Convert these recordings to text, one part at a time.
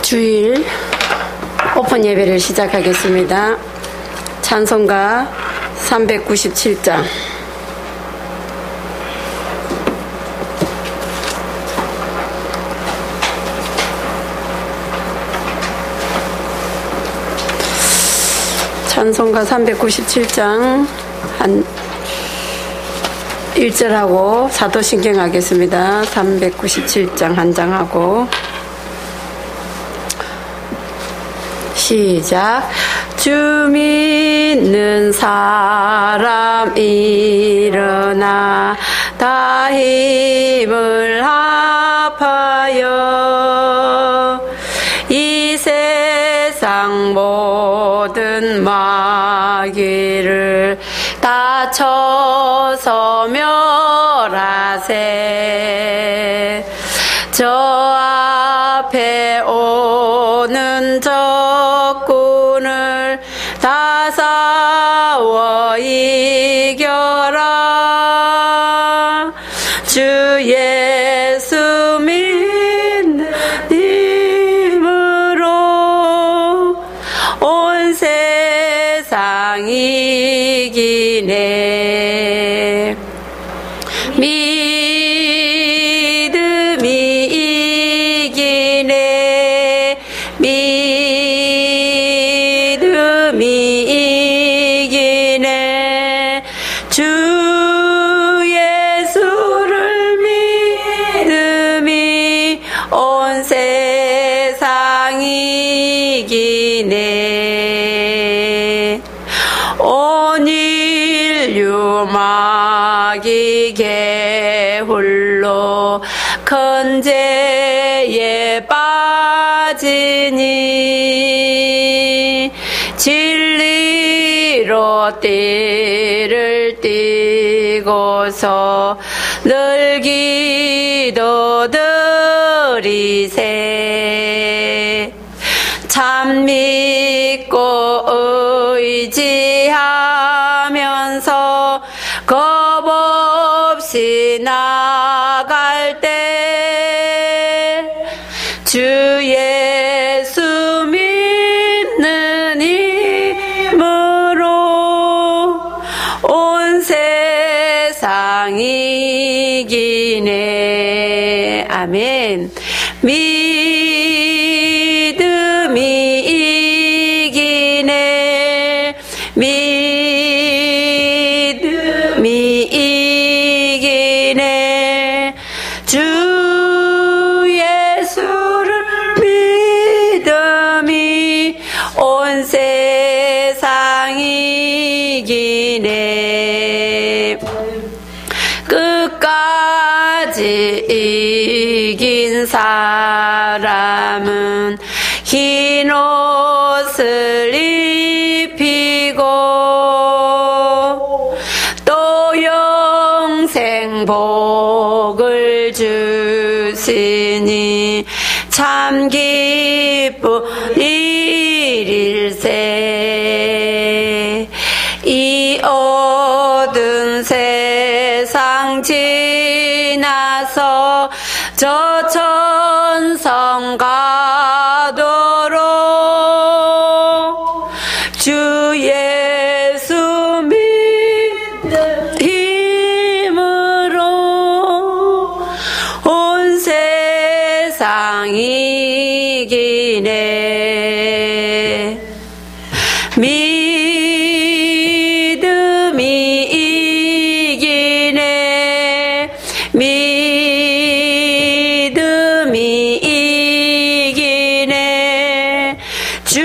주일 오픈 예배를 시작하겠습니다. 찬송가 397장. 찬송가 397장 한 1절하고 사도신경 하겠습니다. 397장 한 장하고 시작. 주 믿는 사람 일어나 다 힘을 합하여 이 세상 모든 마귀를 다 쳐서 멸하세. 저 앞에 오는 적군을 다 싸워 이겨라. 주 예수 믿는 힘으로 온 세상 이기네. 믿음이 이기네. 믿음이 이기네. 주 예수를 믿음이 온 세상 이기네. 온 인류 마귀 개홀로 큰 죄에 빠지니 진리로 띠를 띠고서 늘 기도 드리세. 참 믿고 의지하면서 겁 없이 나갈 때 주 예수 믿는 힘으로 온 세상 이기네. 아멘. 믿음이 이기네. 믿음이 이기네. 주 예수를 믿음이 온 세상 이기네. 끝까지 이긴 사람은 흰 옷을 입히고 또 영생 복을 주시니 참 기쁜 일일세. 이 어두운 세상 지나서 저 천성 가도록 주 예수 믿는 힘으로 온 세상 이기네. 믿음이 이기네. 믿음이 이기네. 주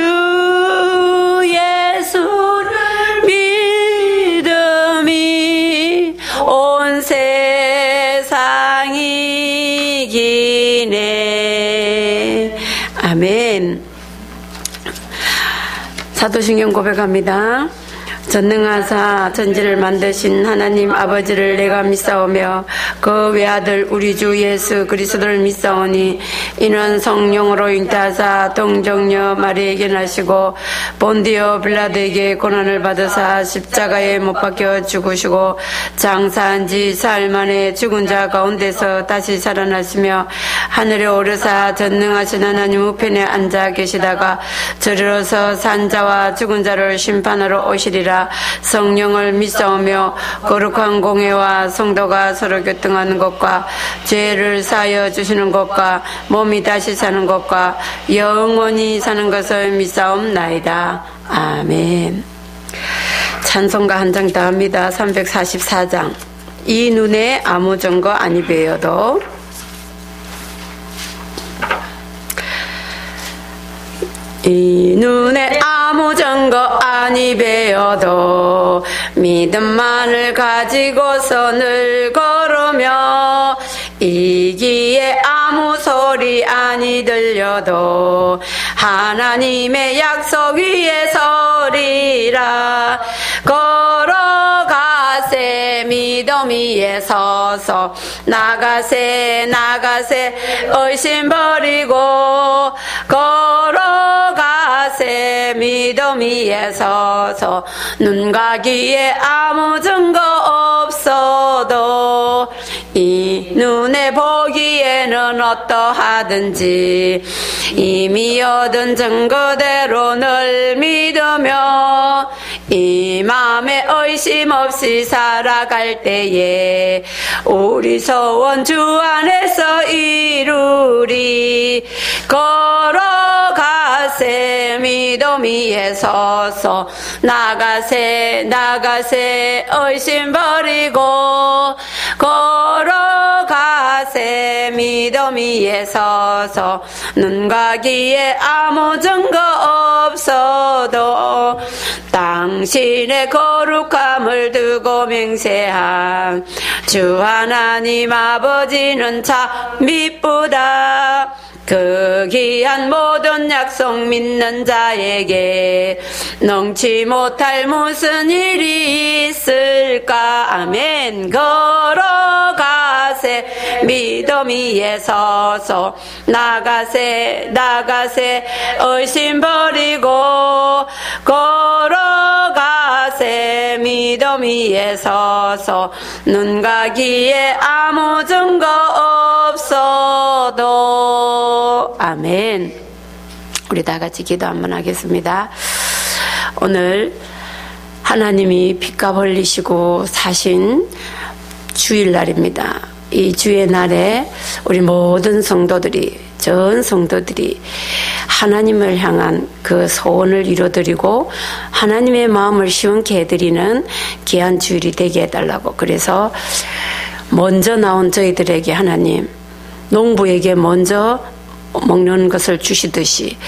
예수를 믿음이 온 세상 이기네. 아멘. 사도신경 고백합니다. 전능하사 천지를 만드신 하나님 아버지를 내가 믿사오며 그 외아들 우리 주 예수 그리스도를 믿사오니 이는 성령으로 잉태하사 동정녀 마리에게 나시고 본디오 빌라도에게 고난을 받으사 십자가에 못 박혀 죽으시고 장사한 지 사흘 만에 죽은 자 가운데서 다시 살아나시며 하늘에 오르사 전능하신 하나님 우편에 앉아 계시다가 저리로서 산자와 죽은 자를 심판하러 오시리라. 성령을 믿사오며 거룩한 공회와 성도가 서로 교통하는 것과 죄를 사하여 주시는 것과 몸이 다시 사는 것과 영원히 사는 것을 믿사옵나이다. 아멘. 찬송가 한 장 더 합니다. 344장. 이 눈에 아무 증거 아니 배여도 이 눈에 아무 증거 아니 배어도 믿음만을 가지고서 늘 걸으며 이 귀에 아무 소리 아니 들려도 하나님의 약속 위에 서리라. 걸어가세 믿음 위에 서서 나가세 의심 버리고 걸어가세 믿음 위에 서서 눈과 귀에 아무 증거 없어도 이 눈에 보기에는 어떠하든지 이미 얻은 증거대로 늘 믿으며 이 맘에 의심 없이 살아갈 때에 우리 소원 주 안에서 이루리. 걸어가세 믿음 위에 서서 나가세 의심 버리고 걸어가세 믿음 위에 서서 눈과 귀에 아무 증거 없어도 당신의 거룩함을 두고 맹세한 주 하나님 아버지는 참 미쁘다. 그 귀한 모든 약속 믿는 자에게 넘지 못할 무슨 일이 있을까. 아멘. 걸어가세 믿음 위에 서서 나가세 의심 버리고 걸어가세 믿음 위에 서서 눈과 귀에 아무 증거 없어도. 아멘. 우리 다 같이 기도 한번 하겠습니다. 오늘 하나님이 빛값 흘리시고 사신 주일날입니다. 이 주의 날에 우리 모든 성도들이, 전 성도들이 하나님을 향한 그 소원을 이루어드리고 하나님의 마음을 시원케 해드리는 귀한 주일이 되게 해달라고. 그래서 먼저 나온 저희들에게 하나님, 농부에게 먼저 먹는 것을 주시듯이,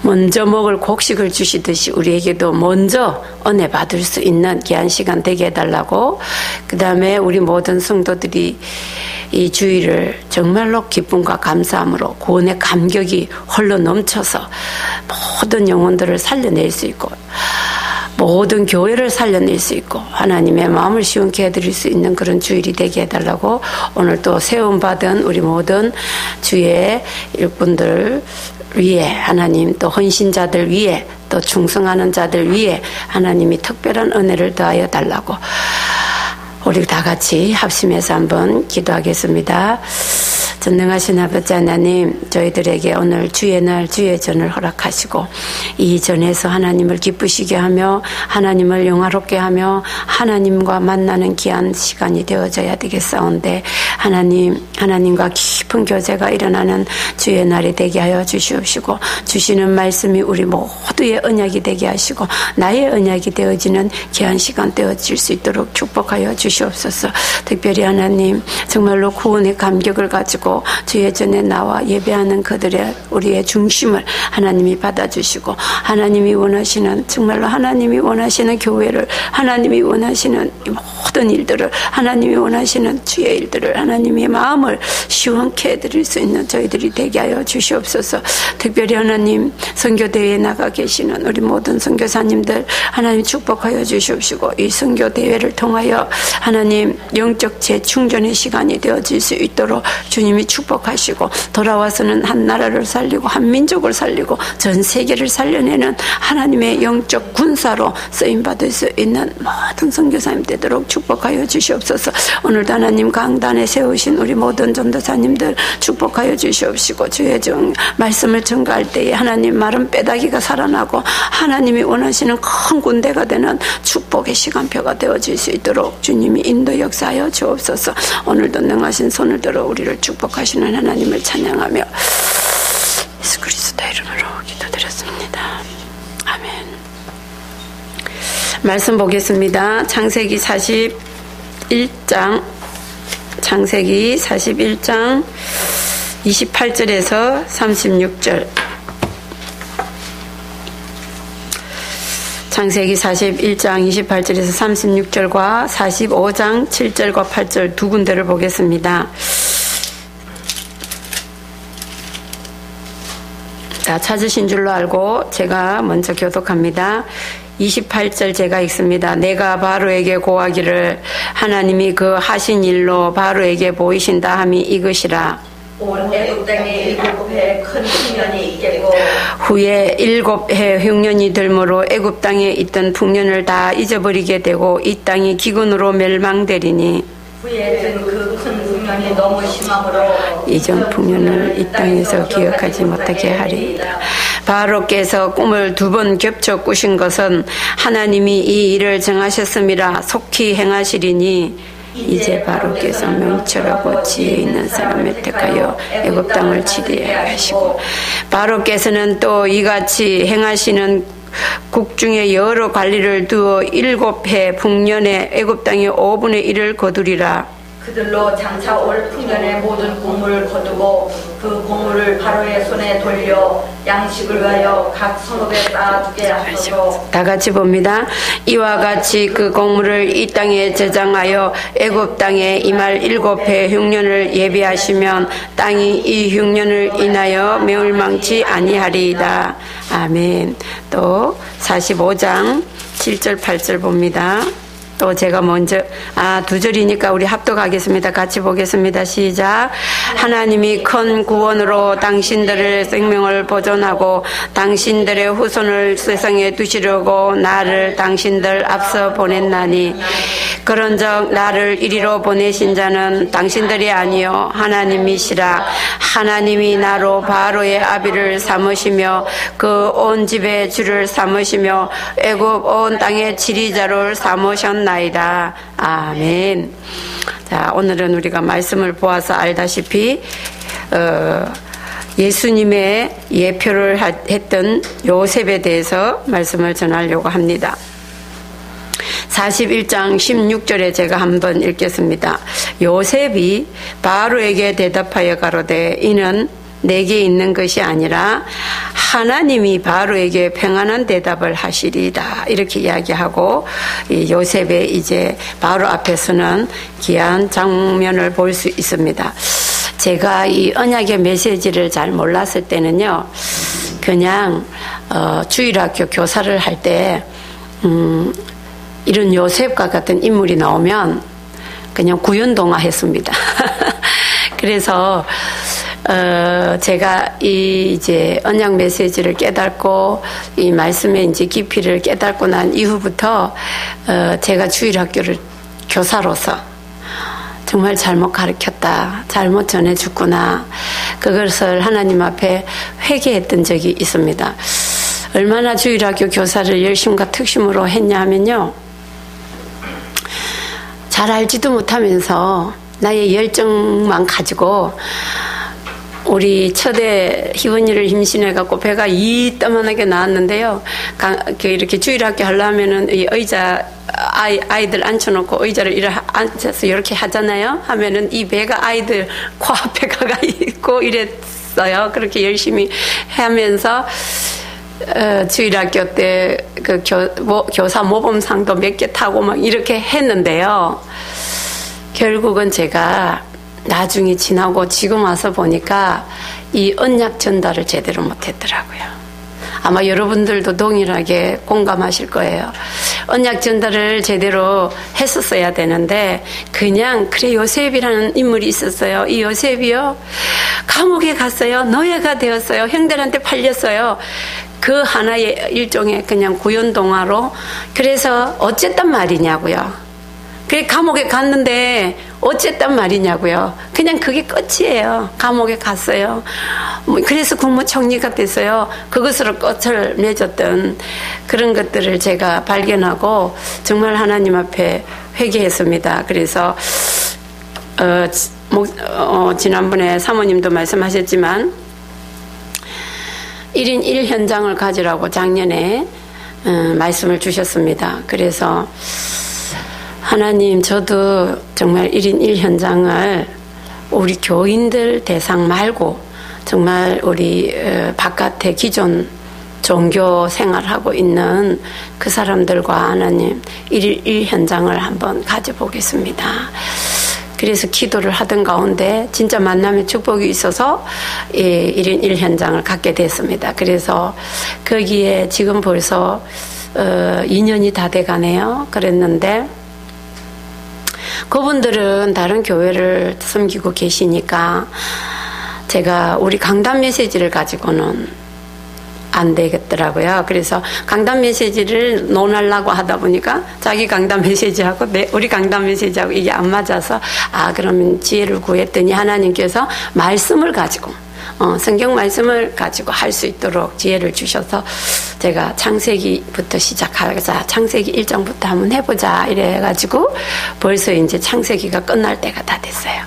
먼저 먹을 곡식을 주시듯이 우리에게도 먼저 은혜 받을 수 있는 귀한 시간 되게 해달라고. 그 다음에 우리 모든 성도들이 이 주일을 정말로 기쁨과 감사함으로 구원의 감격이 홀로 넘쳐서 모든 영혼들을 살려낼 수 있고 모든 교회를 살려낼 수 있고 하나님의 마음을 시원케 해드릴 수 있는 그런 주일이 되게 해달라고. 오늘 또 세움받은 우리 모든 주의 일꾼들 위에 하나님, 또 헌신자들 위에, 또 충성하는 자들 위에 하나님이 특별한 은혜를 더하여 달라고. 우리 다 같이 합심해서 한번 기도하겠습니다. 전능하신 아버지 하나님, 저희들에게 오늘 주의 날 주의 전을 허락하시고 이 전에서 하나님을 기쁘시게 하며 하나님을 영화롭게 하며 하나님과 만나는 귀한 시간이 되어져야 되겠사온데 하나님과 깊은 교제가 일어나는 주의 날이 되게 하여 주시옵시고 주시는 말씀이 우리 모두의 언약이 되게 하시고 나의 언약이 되어지는 귀한 시간 되어질 수 있도록 축복하여 주시옵소서. 특별히 하나님, 정말로 구원의 감격을 가지고 받아주시고 주의 전에 나와 예배하는 그들의 우리의 중심을 하나님이 받아주시고 하나님이 원하시는 정말로 하나님이 원하시는 교회를 하나님이 원하시는 모든 일들을 하나님이 원하시는 주의 일들을 하나님의 마음을 시원케 해드릴 수 있는 저희들이 되게 하여 주시옵소서. 특별히 하나님 선교대회에 나가 계시는 우리 모든 선교사님들 하나님 축복하여 주시옵시고 이 선교대회를 통하여 하나님 영적 재충전의 시간이 되어질 수 있도록 주님이 축복하시고 돌아와서는 한 나라를 살리고 한 민족을 살리고 전 세계를 살려내는 하나님의 영적 군사로 쓰임받을 수 있는 모든 선교사님 되도록 축복하여 주시옵소서. 오늘도 하나님 강단에 세우신 우리 모든 전도사님들 축복하여 주시옵시고 주의 종 말씀을 전가할 때에 하나님 마른 빼다기가 살아나고 하나님이 원하시는 큰 군대가 되는 축복의 시간표가 되어질 수 있도록 주님이 인도 역사하여 주옵소서. 오늘도 능하신 손을 들어 우리를 축복하시는 하나님을 찬양하며 예수 그리스도 이름으로 기도드렸습니다. 아멘. 말씀 보겠습니다. 창세기 41장 28절에서 36절. 창세기 41장 28절에서 36절과 45장 7절과 8절 두 군데를 보겠습니다. 다 찾으신 줄로 알고 제가 먼저 교독합니다. 28절 제가 읽습니다. 내가 바로에게 고하기를 하나님이 그 하신 일로 바로에게 보이신다 함이 이것이라. 온 애굽 땅에 7해 큰 흉년이 있겠고 후에 7해 흉년이 들므로 애굽 땅에 있던 풍년을 다 잊어버리게 되고 이 땅이 기근으로 멸망되리니 후에 든 그 큰 흉년이 너무 심함으로 이전 풍년을 이 땅에서 기억하지 못하게 하리이다. 바로께서 꿈을 2번 겹쳐 꾸신 것은 하나님이 이 일을 정하셨음이라 속히 행하시리니 이제 바로께서 명철하고 지혜 있는 사람을 택하여 애굽 땅을 지배하게 하시고 바로께서는 또 이같이 행하시는 국 중에 여러 관리를 두어 7해 풍년에 애굽 땅의 5분의 1을 거두리라. 그들로 장차 올 풍년의 모든 곡물을 거두고 그 곡물을 바로의 손에 돌려 양식을 위하여 각 성읍에 쌓아두게 하소서. 다 같이 봅니다. 이와 같이 그 곡물을 이 땅에 저장하여 애굽 땅에 임할 7해 흉년을 예비하시면 땅이 이 흉년을 인하여 멸망치 아니하리이다. 아멘. 또 45장 7절 8절 봅니다. 또 제가 먼저 2절이니까 우리 합독하겠습니다. 같이 보겠습니다. 시작. 하나님이 큰 구원으로 당신들의 생명을 보존하고 당신들의 후손을 세상에 두시려고 나를 당신들 앞서 보냈나니 그런즉 나를 이리로 보내신 자는 당신들이 아니요 하나님이시라. 하나님이 나로 바로의 아비를 삼으시며 그 온 집의 주를 삼으시며 애굽 온 땅의 지리자를 삼으셨나이다. 아멘. 자, 오늘은 우리가 말씀을 보아서 알다시피 예수님의 예표를 했던 요셉에 대해서 말씀을 전하려고 합니다. 41장 16절에 제가 한번 읽겠습니다. 요셉이 바로에게 대답하여 가로되 이는 내게 있는 것이 아니라 하나님이 바로에게 평안한 대답을 하시리이다. 이렇게 이야기하고 이 요셉의 이제 바로 앞에서는 귀한 장면을 볼 수 있습니다. 제가 이 언약의 메시지를 잘 몰랐을 때는요, 그냥 주일학교 교사를 할 때 이런 요셉과 같은 인물이 나오면 그냥 구연동화 했습니다. 그래서 제가 이제 언약 메시지를 깨닫고 이 말씀의 이제 깊이를 깨닫고 난 이후부터 제가 주일학교를 교사로서 정말 잘못 가르쳤다, 잘못 전해줬구나, 그것을 하나님 앞에 회개했던 적이 있습니다. 얼마나 주일학교 교사를 열심과 특심으로 했냐 하면요, 잘 알지도 못하면서 나의 열정만 가지고 우리 첫애 희원이를 임신해갖고 배가 이따만하게 나왔는데요. 이렇게 주일학교 하려면은 이 의자 아이들 앉혀놓고 의자를 앉아서 이렇게 하잖아요. 하면은 이 배가 아이들 코앞에 가가 있고 이랬어요. 그렇게 열심히 하면서 주일학교 때 그 교사 모범상도 몇 개 타고 막 이렇게 했는데요. 결국은 제가 나중에 지나고 지금 와서 보니까 이 언약 전달을 제대로 못했더라고요. 아마 여러분들도 동일하게 공감하실 거예요. 언약 전달을 제대로 했었어야 되는데 그냥 그래 요셉이라는 인물이 있었어요. 이 요셉이요 감옥에 갔어요. 노예가 되었어요. 형들한테 팔렸어요. 그 하나의 일종의 그냥 구연동화로. 그래서 어쨌단 말이냐고요. 그래 감옥에 갔는데 어쨌단 말이냐고요. 그냥 그게 끝이에요. 감옥에 갔어요. 그래서 국무총리가 됐어요. 그것으로 끝을 맺었던 그런 것들을 제가 발견하고 정말 하나님 앞에 회개했습니다. 그래서 지난번에 사모님도 말씀하셨지만 1인 1현장을 가지라고 작년에 말씀을 주셨습니다. 그래서 하나님, 저도 정말 1인 1현장을 우리 교인들 대상 말고 정말 우리 바깥에 기존 종교 생활하고 있는 그 사람들과 하나님 1인 1현장을 한번 가져보겠습니다. 그래서 기도를 하던 가운데 진짜 만남의 축복이 있어서 1인 1현장을 갖게 됐습니다. 그래서 거기에 지금 벌써 2년이 다 돼가네요. 그랬는데 그분들은 다른 교회를 섬기고 계시니까 제가 우리 강단 메시지를 가지고는 안 되겠더라고요. 그래서 강단 메시지를 논하려고 하다 보니까 자기 강단 메시지하고 우리 강단 메시지하고 이게 안 맞아서 그러면 지혜를 구했더니 하나님께서 말씀을 가지고 성경 말씀을 가지고 할 수 있도록 지혜를 주셔서 제가 창세기부터 시작하자. 창세기 1장부터 한번 해보자. 이래가지고 벌써 이제 창세기가 끝날 때가 다 됐어요.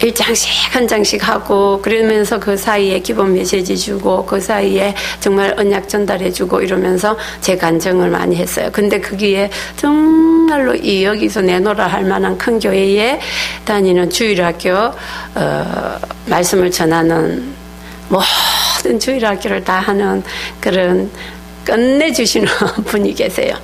1장씩 한 장씩 하고 그러면서 그 사이에 기본 메시지 주고 그 사이에 정말 언약 전달해주고 이러면서 제 간증을 많이 했어요. 근데 거기에 정말로 여기서 내놓으라 할 만한 큰 교회에 다니는 주일학교 말씀을 전하는 모든 주일학교를 다 하는 그런 끝내주시는 분이 계세요.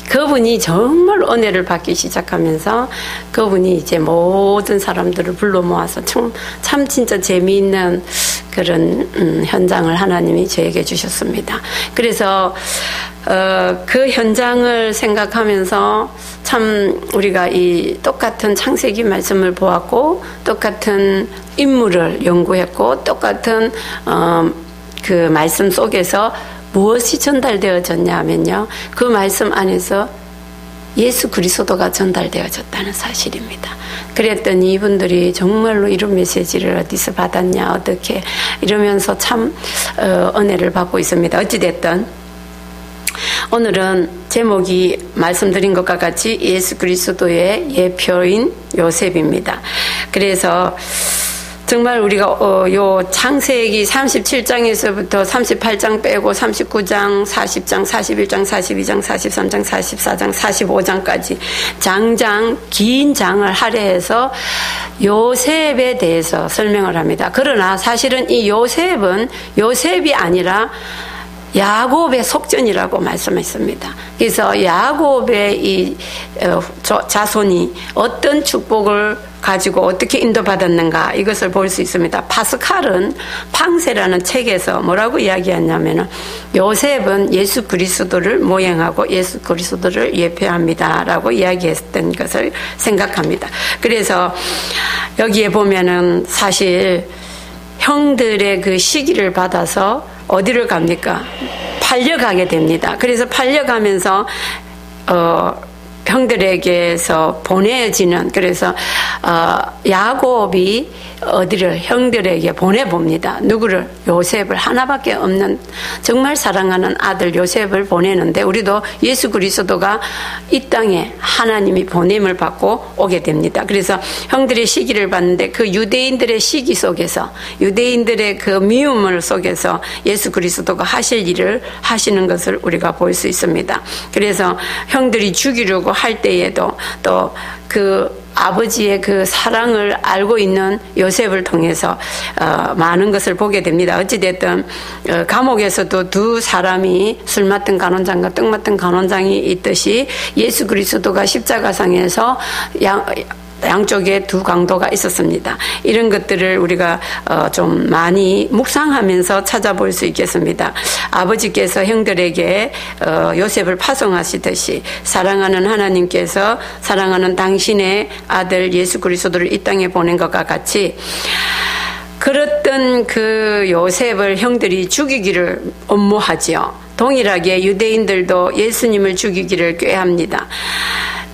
그분이 정말 은혜를 받기 시작하면서 그분이 이제 모든 사람들을 불러 모아서 참 진짜 재미있는 그런 현장을 하나님이 저에게 주셨습니다. 그래서 그 현장을 생각하면서 참 우리가 이 똑같은 창세기 말씀을 보았고 똑같은 인물을 연구했고 똑같은 그 말씀 속에서 무엇이 전달되어졌냐 하면요. 그 말씀 안에서 예수 그리스도가 전달되어졌다는 사실입니다. 그랬더니 이분들이 정말로 이런 메시지를 어디서 받았냐 어떻게 이러면서 참 은혜를 받고 있습니다. 어찌됐든 오늘은 제목이 말씀드린 것과 같이 예수 그리스도의 예표인 요셉입니다. 그래서 정말 우리가 요 창세기 37장에서부터 38장 빼고 39장, 40장, 41장, 42장, 43장, 44장, 45장까지 장장 긴 장을 할애해서 요셉에 대해서 설명을 합니다. 그러나 사실은 이 요셉은 요셉이 아니라 야곱의 속전이라고 말씀했습니다. 그래서 야곱의 이 자손이 어떤 축복을 가지고 어떻게 인도받았는가 이것을 볼 수 있습니다. 파스칼은 팡세라는 책에서 뭐라고 이야기했냐면은 요셉은 예수 그리스도를 모형하고 예수 그리스도를 예표합니다라고 이야기했던 것을 생각합니다. 그래서 여기에 보면은 사실 형들의 그 시기를 받아서 어디를 갑니까? 팔려가게 됩니다. 그래서 팔려가면서 형들에게서 보내지는 그래서 야곱이 어디를 형들에게 보내봅니다. 누구를? 요셉을, 하나밖에 없는 정말 사랑하는 아들 요셉을 보내는데, 우리도 예수 그리스도가 이 땅에 하나님이 보냄을 받고 오게 됩니다. 그래서 형들의 시기를 봤는데 그 유대인들의 시기 속에서, 유대인들의 그 미움을 속에서 예수 그리스도가 하실 일을 하시는 것을 우리가 볼 수 있습니다. 그래서 형들이 죽이려고 할 때에도 또 그 아버지의 그 사랑을 알고 있는 요셉을 통해서 많은 것을 보게 됩니다. 어찌됐든 감옥에서도 두 사람이 술 맡은 간원장과 떡 맡은 간원장이 있듯이 예수 그리스도가 십자가상에서 양쪽에 두 강도가 있었습니다. 이런 것들을 우리가 좀 많이 묵상하면서 찾아볼 수 있겠습니다. 아버지께서 형들에게 요셉을 파송하시듯이 사랑하는 하나님께서 사랑하는 당신의 아들 예수 그리스도를 이 땅에 보낸 것과 같이, 그랬던 그 요셉을 형들이 죽이기를 엄모하지요. 동일하게 유대인들도 예수님을 죽이기를 꾀합니다.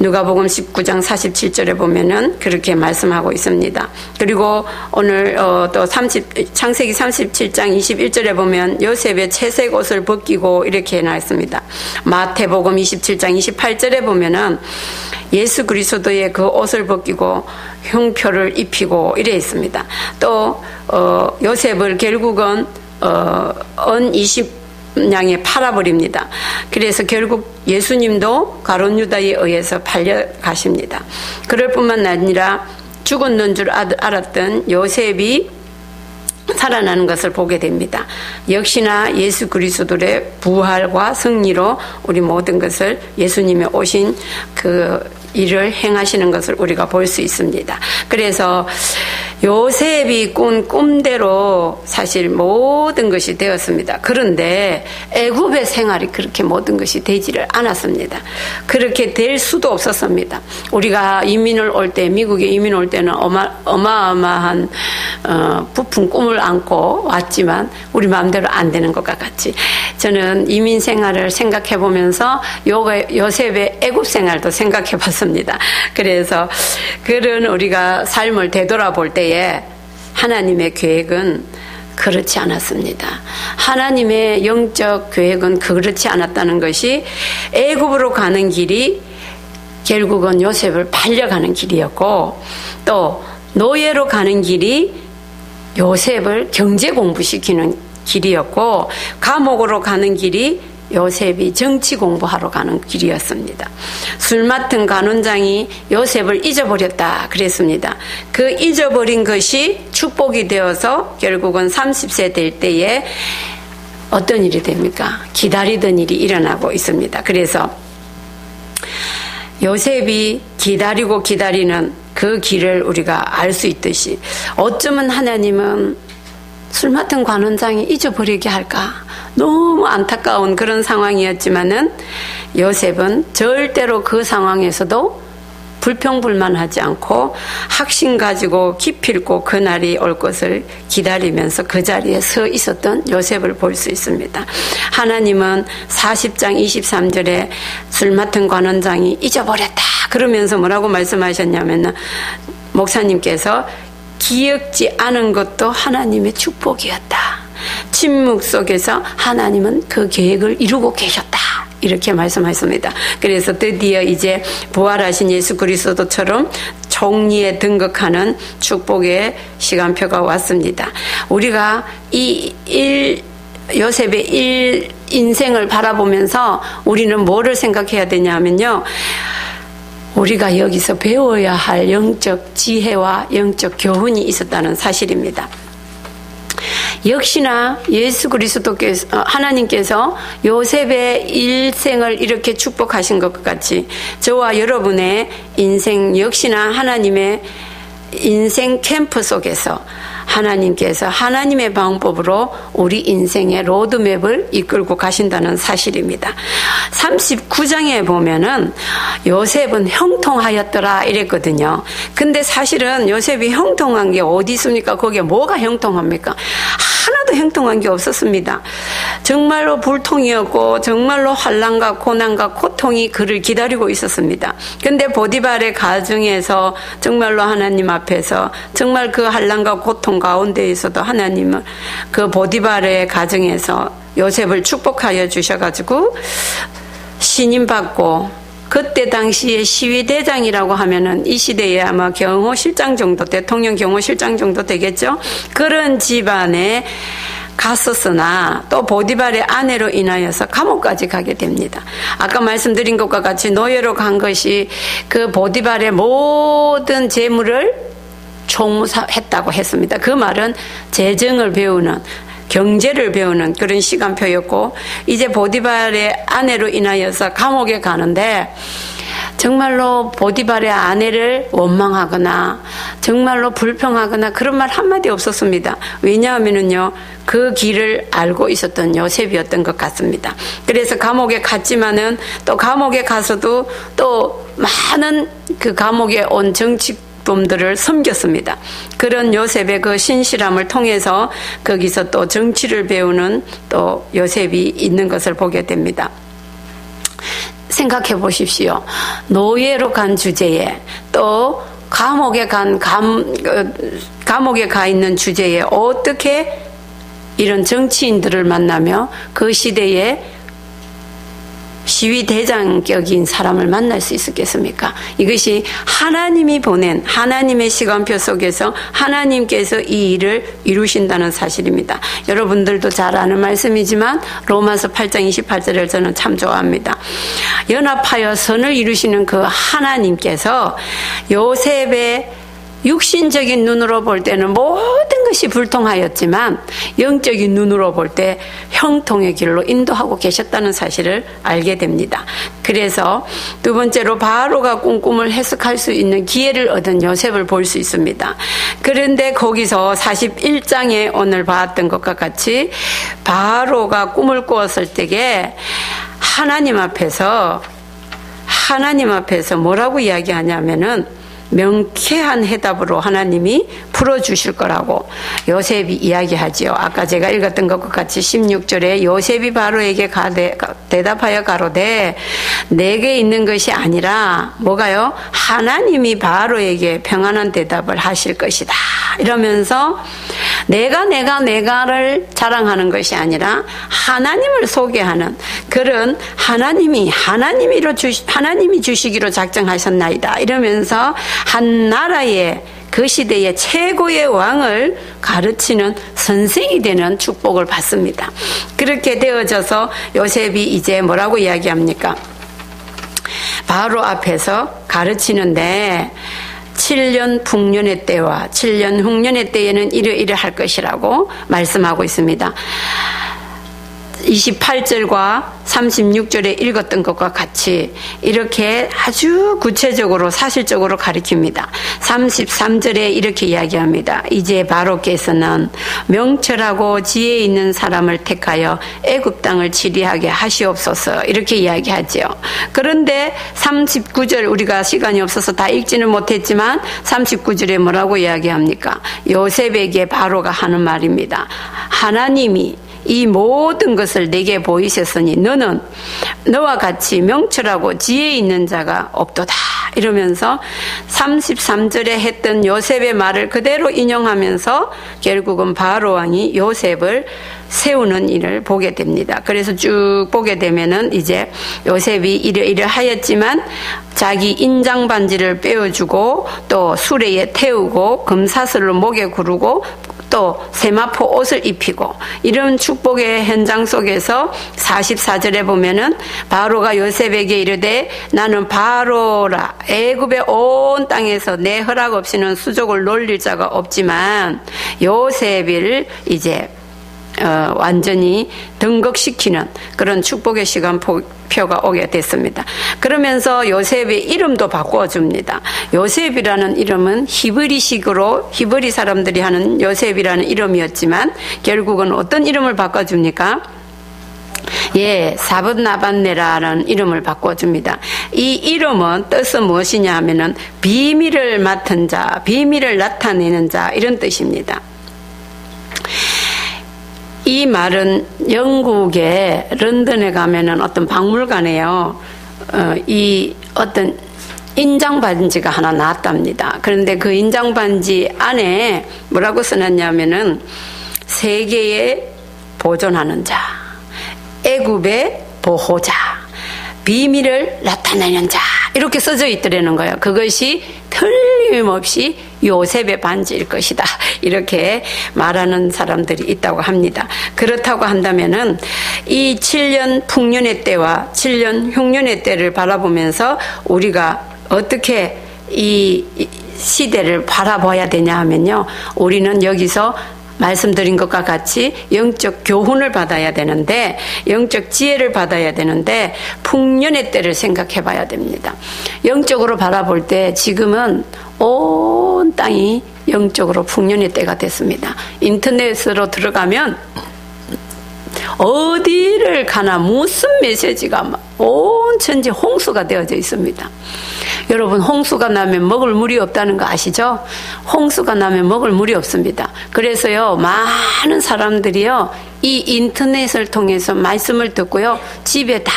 누가복음 19장 47절에 보면은 그렇게 말씀하고 있습니다. 그리고 오늘 또 창세기 37장 21절에 보면 요셉의 채색 옷을 벗기고 이렇게 나왔습니다. 마태복음 27장 28절에 보면은 예수 그리스도의 그 옷을 벗기고 흉표를 입히고 이래 있습니다. 또 요셉을 결국은 은 20냥에 팔아버립니다. 그래서 결국 예수님도 가룟 유다에 의해서 팔려가십니다. 그럴 뿐만 아니라 죽었는 줄 알았던 요셉이 살아나는 것을 보게 됩니다. 역시나 예수 그리스도의 부활과 승리로 우리 모든 것을, 예수님의 오신 그 일을 행하시는 것을 우리가 볼 수 있습니다. 그래서 요셉이 꾼 꿈대로 사실 모든 것이 되었습니다. 그런데 애굽의 생활이 그렇게 모든 것이 되지를 않았습니다. 그렇게 될 수도 없었습니다. 우리가 이민을 올 때, 미국에 이민 올 때는 어마어마한 부푼 꿈을 안고 왔지만 우리 마음대로 안 되는 것과 같이, 저는 이민 생활을 생각해 보면서 요셉의 애굽 생활도 생각해 봤습니다. 그래서 그런 우리가 삶을 되돌아볼 때에 하나님의 계획은 그렇지 않았습니다. 하나님의 영적 계획은 그렇지 않았다는 것이, 애굽으로 가는 길이 결국은 요셉을 팔려가는 길이었고, 또 노예로 가는 길이 요셉을 경제 공부시키는 길이었고, 감옥으로 가는 길이 요셉이 정치 공부하러 가는 길이었습니다. 술 맡은 간원장이 요셉을 잊어버렸다 그랬습니다. 그 잊어버린 것이 축복이 되어서 결국은 30세 될 때에 어떤 일이 됩니까? 기다리던 일이 일어나고 있습니다. 그래서 요셉이 기다리고 기다리는 그 길을 우리가 알 수 있듯이, 어쩌면 하나님은 술 맡은 관원장이 잊어버리게 할까? 너무 안타까운 그런 상황이었지만은 요셉은 절대로 그 상황에서도 불평불만하지 않고 확신 가지고 기필코 그날이 올 것을 기다리면서 그 자리에 서 있었던 요셉을 볼 수 있습니다. 하나님은 40장 23절에 술 맡은 관원장이 잊어버렸다 그러면서 뭐라고 말씀하셨냐면, 목사님께서 기억지 않은 것도 하나님의 축복이었다. 침묵 속에서 하나님은 그 계획을 이루고 계셨다. 이렇게 말씀하셨습니다. 그래서 드디어 이제 부활하신 예수 그리스도처럼 총리에 등극하는 축복의 시간표가 왔습니다. 우리가 요셉의 인생을 바라보면서 우리는 뭐를 생각해야 되냐면요, 우리가 여기서 배워야 할 영적 지혜와 영적 교훈이 있었다는 사실입니다. 역시나 예수 그리스도께서, 하나님께서 요셉의 일생을 이렇게 축복하신 것 같이 저와 여러분의 인생 역시나 하나님의 인생 캠프 속에서 하나님께서 하나님의 방법으로 우리 인생의 로드맵을 이끌고 가신다는 사실입니다. 39장에 보면은 요셉은 형통하였더라 이랬거든요. 근데 사실은 요셉이 형통한 게 어디 있습니까? 거기에 뭐가 형통합니까? 하나도 하나도 형통한 게 없었습니다. 정말로 불통이었고 정말로 환난과 고난과 고통이 그를 기다리고 있었습니다. 근데 보디발의 가정에서 정말로 하나님 앞에서 정말 그 환난과 고통 가운데에서도 하나님은 그 보디발의 가정에서 요셉을 축복하여 주셔가지고 신임받고, 그때 당시에 시위대장이라고 하면은 이 시대에 아마 경호실장 정도, 대통령 경호실장 정도 되겠죠? 그런 집안에 갔었으나 또 보디발의 아내로 인하여서 감옥까지 가게 됩니다. 아까 말씀드린 것과 같이 노예로 간 것이 그 보디발의 모든 재물을 총무했다고 했습니다. 그 말은 재정을 배우는, 경제를 배우는 그런 시간표였고, 이제 보디발의 아내로 인하여서 감옥에 가는데 정말로 보디발의 아내를 원망하거나 정말로 불평하거나 그런 말 한마디 없었습니다. 왜냐하면은요, 그 길을 알고 있었던 요셉이었던 것 같습니다. 그래서 감옥에 갔지만은 또 감옥에 가서도 또 많은 그 감옥에 온 정치범들을 섬겼습니다. 그런 요셉의 그 신실함을 통해서 거기서 또 정치를 배우는 또 요셉이 있는 것을 보게 됩니다. 생각해 보십시오. 노예로 간 주제에 또 감옥에 가 있는 주제에 어떻게 이런 정치인들을 만나며 그 시대에 시위대장격인 사람을 만날 수 있었겠습니까? 이것이 하나님이 보낸 하나님의 시간표 속에서 하나님께서 이 일을 이루신다는 사실입니다. 여러분들도 잘 아는 말씀이지만 로마서 8장 28절을 저는 참 좋아합니다. 연합하여 선을 이루시는 그 하나님께서 요셉의 육신적인 눈으로 볼 때는 모든 것이 불통하였지만 영적인 눈으로 볼 때 형통의 길로 인도하고 계셨다는 사실을 알게 됩니다. 그래서 두 번째로 바로가 꿈을 해석할 수 있는 기회를 얻은 요셉을 볼 수 있습니다. 그런데 거기서 41장에 오늘 봤던 것과 같이 바로가 꿈을 꾸었을 때에 하나님 앞에서 뭐라고 이야기하냐면은 명쾌한 해답으로 하나님이 풀어주실 거라고 요셉이 이야기하지요. 아까 제가 읽었던 것과 같이 16절에 요셉이 바로에게 대답하여 가로되 내게 있는 것이 아니라 뭐가요? 하나님이 바로에게 평안한 대답을 하실 것이다. 이러면서 내가를 자랑하는 것이 아니라 하나님을 소개하는 그런 하나님이 주시기로 작정하셨나이다. 이러면서 한 나라의 그 시대의 최고의 왕을 가르치는 선생이 되는 축복을 받습니다. 그렇게 되어져서 요셉이 이제 뭐라고 이야기합니까? 바로 앞에서 가르치는데 7년 풍년의 때와 7년 흉년의 때에는 이러이러할 것이라고 말씀하고 있습니다. 28절과 36절에 읽었던 것과 같이 이렇게 아주 구체적으로 사실적으로 가르칩니다. 33절에 이렇게 이야기합니다. 이제 바로께서는 명철하고 지혜 있는 사람을 택하여 애굽 땅을 치리하게 하시옵소서 이렇게 이야기하죠. 그런데 39절 우리가 시간이 없어서 다 읽지는 못했지만 39절에 뭐라고 이야기합니까? 요셉에게 바로가 하는 말입니다. 하나님이 이 모든 것을 내게 보이셨으니 너는 너와 같이 명철하고 지혜 있는 자가 없도다. 이러면서 33절에 했던 요셉의 말을 그대로 인용하면서 결국은 바로 왕이 요셉을 세우는 일을 보게 됩니다. 그래서 쭉 보게 되면은 이제 요셉이 이러하였지만 자기 인장 반지를 빼어주고 또 수레에 태우고 금사슬로 목에 구르고 또 세마포 옷을 입히고 이런 축복의 현장 속에서 44절에 보면은 바로가 요셉에게 이르되 나는 바로라 애굽의 온 땅에서 내 허락 없이는 수족을 놀릴 자가 없지만 요셉을 이제 완전히 등극시키는 그런 축복의 시간표가 오게 됐습니다. 그러면서 요셉의 이름도 바꿔줍니다. 요셉이라는 이름은 히브리식으로 히브리 사람들이 하는 요셉이라는 이름이었지만 결국은 어떤 이름을 바꿔줍니까? 사붓나반네라는 이름을 바꿔줍니다. 이 이름은 뜻은 무엇이냐 하면은 비밀을 맡은 자, 비밀을 나타내는 자 이런 뜻입니다. 이 말은 영국의 런던에 가면은 어떤 박물관에요. 이 어떤 인장 반지가 하나 나왔답니다. 그런데 그 인장 반지 안에 뭐라고 써놨냐면은 세계에 보존하는 자, 애굽의 보호자, 비밀을 나타내는 자, 이렇게 써져 있더라는 거예요. 그것이 틀림없이 요셉의 반지일 것이다, 이렇게 말하는 사람들이 있다고 합니다. 그렇다고 한다면은 이 7년 풍년의 때와 7년 흉년의 때를 바라보면서 우리가 어떻게 이 시대를 바라봐야 되냐 하면요, 우리는 여기서 말씀드린 것과 같이 영적 교훈을 받아야 되는데, 영적 지혜를 받아야 되는데, 풍년의 때를 생각해 봐야 됩니다. 영적으로 바라볼 때 지금은 온 땅이 영적으로 풍년의 때가 됐습니다. 인터넷으로 들어가면 어디를 가나 무슨 메시지가 온 천지 홍수가 되어져 있습니다. 여러분, 홍수가 나면 먹을 물이 없다는 거 아시죠? 홍수가 나면 먹을 물이 없습니다. 그래서요, 많은 사람들이요, 이 인터넷을 통해서 말씀을 듣고요, 집에 다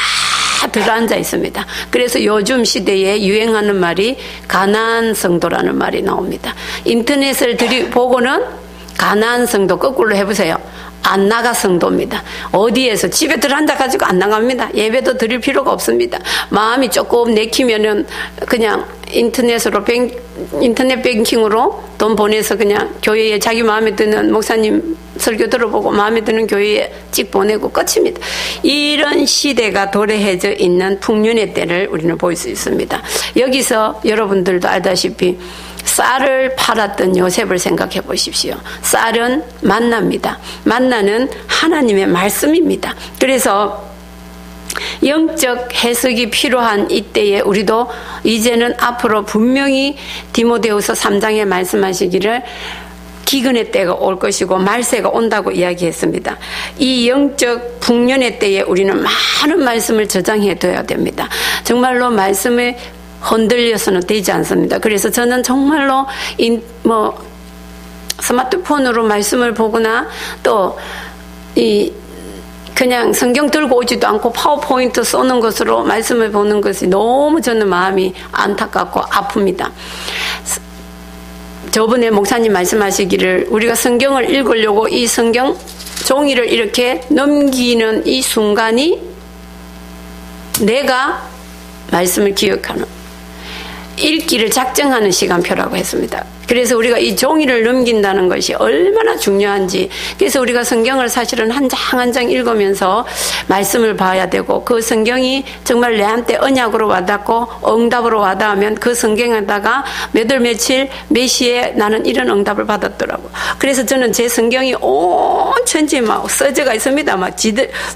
들어앉아 있습니다. 그래서 요즘 시대에 유행하는 말이 가나안 성도라는 말이 나옵니다. 인터넷을 보고는 가나안 성도 거꾸로 해보세요. 안 나가 성도입니다. 어디에서 집에 들어앉아가지고 안 나갑니다. 예배도 드릴 필요가 없습니다. 마음이 조금 내키면은 그냥 인터넷으로 인터넷 뱅킹으로 돈 보내서 그냥 교회에 자기 마음에 드는 목사님 설교 들어보고 마음에 드는 교회에 찍 보내고 끝입니다. 이런 시대가 도래해져 있는 풍년의 때를 우리는 볼 수 있습니다. 여기서 여러분들도 알다시피 쌀을 팔았던 요셉을 생각해 보십시오. 쌀은 만나입니다. 만나는 하나님의 말씀입니다. 그래서 영적 해석이 필요한 이때에 우리도 이제는 앞으로 분명히 디모데후서 3장에 말씀하시기를 기근의 때가 올 것이고 말세가 온다고 이야기했습니다. 이 영적 풍년의 때에 우리는 많은 말씀을 저장해 둬야 됩니다. 정말로 말씀을 흔들려서는 되지 않습니다. 그래서 저는 정말로 스마트폰으로 말씀을 보거나 또 그냥 성경 들고 오지도 않고 파워포인트 쏘는 것으로 말씀을 보는 것이 너무 저는 마음이 안타깝고 아픕니다. 저번에 목사님 말씀하시기를 우리가 성경을 읽으려고 이 성경 종이를 이렇게 넘기는 이 순간이 내가 말씀을 기억하는, 읽기를 작정하는 시간표라고 했습니다. 그래서 우리가 이 종이를 넘긴다는 것이 얼마나 중요한지, 그래서 우리가 성경을 사실은 한 장 한 장 읽으면서 말씀을 봐야 되고, 그 성경이 정말 내한테 언약으로 와닿고 응답으로 와닿으면 그 성경에다가 몇 월 며칠 몇 시에 나는 이런 응답을 받았더라고. 그래서 저는 제 성경이 온 천지에 막 써져가 있습니다. 막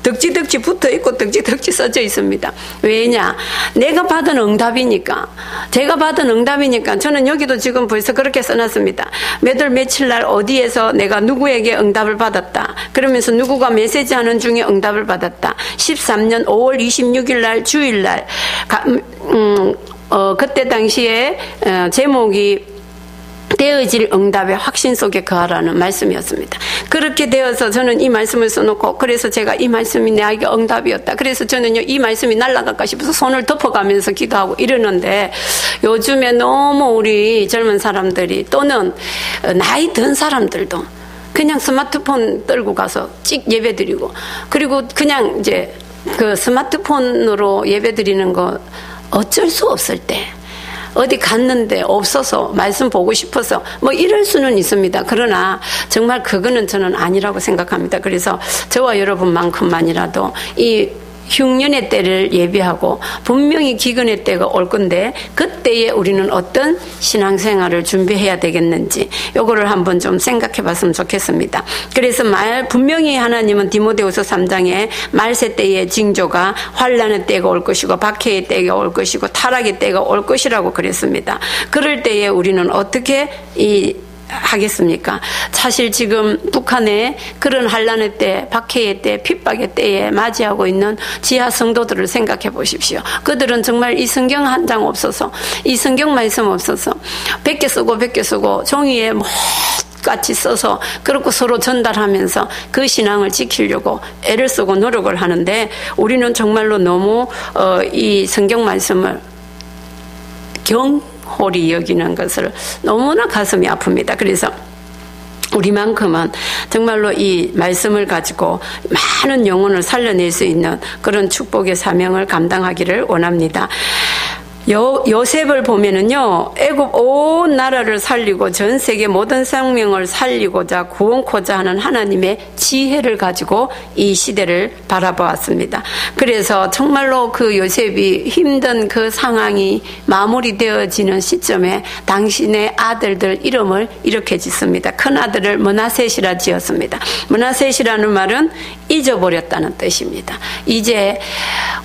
덕지덕지 붙어 있고 덕지덕지 써져 있습니다. 왜냐? 내가 받은 응답이니까. 제가 받은 응답이니까. 저는 여기도 지금 벌써 그렇게 써놨습니다. 몇 월 며칠 날 어디에서 내가 누구에게 응답을 받았다. 그러면서 누구가 메시지하는 중에 응답을 받았다. 13년 5월 26일 날 주일 날 그때 당시에 제목이 되어질 응답의 확신 속에 거하라는 말씀이었습니다. 그렇게 되어서 저는 이 말씀을 써놓고, 그래서 제가 이 말씀이 나에게 응답이었다. 그래서 저는요, 이 말씀이 날아갈까 싶어서 손을 덮어가면서 기도하고 이러는데, 요즘에 너무 우리 젊은 사람들이 또는 나이 든 사람들도 그냥 스마트폰 들고 가서 찍 예배 드리고, 그리고 그냥 이제 그 스마트폰으로 예배 드리는 거 어쩔 수 없을 때, 어디 갔는데 없어서 말씀 보고 싶어서 뭐 이럴 수는 있습니다. 그러나 정말 그거는 저는 아니라고 생각합니다. 그래서 저와 여러분만큼만이라도 이 흉년의 때를 예비하고 분명히 기근의 때가 올 건데, 그때에 우리는 어떤 신앙생활을 준비해야 되겠는지 요거를 한번 좀 생각해 봤으면 좋겠습니다. 그래서 분명히 하나님은 디모데후서 3장에 말세 때의 징조가 환난의 때가 올 것이고 박해의 때가 올 것이고 타락의 때가 올 것이라고 그랬습니다. 그럴 때에 우리는 어떻게 하겠습니까? 사실 지금 북한에 그런 환난의 때, 박해의 때, 핍박의 때에 맞이하고 있는 지하 성도들을 생각해 보십시오. 그들은 정말 이 성경 한 장 없어서, 이 성경 말씀 없어서 100개 쓰고 종이에 피같이 써서 그렇고 서로 전달하면서 그 신앙을 지키려고 애를 쓰고 노력을 하는데 우리는 정말로 너무 이 성경 말씀을 경홀히 여기는 것을 너무나 가슴이 아픕니다. 그래서 우리만큼은 정말로 이 말씀을 가지고 많은 영혼을 살려낼 수 있는 그런 축복의 사명을 감당하기를 원합니다. 요셉을 보면은요, 애굽 온 나라를 살리고 전 세계 모든 생명을 살리고자 구원코자 하는 하나님의 지혜를 가지고 이 시대를 바라보았습니다. 그래서 정말로 그 요셉이 힘든 그 상황이 마무리되어지는 시점에 당신의 아들들 이름을 이렇게 짓습니다. 큰 아들을 므낫셋이라 지었습니다. 므낫셋이라는 말은 잊어버렸다는 뜻입니다. 이제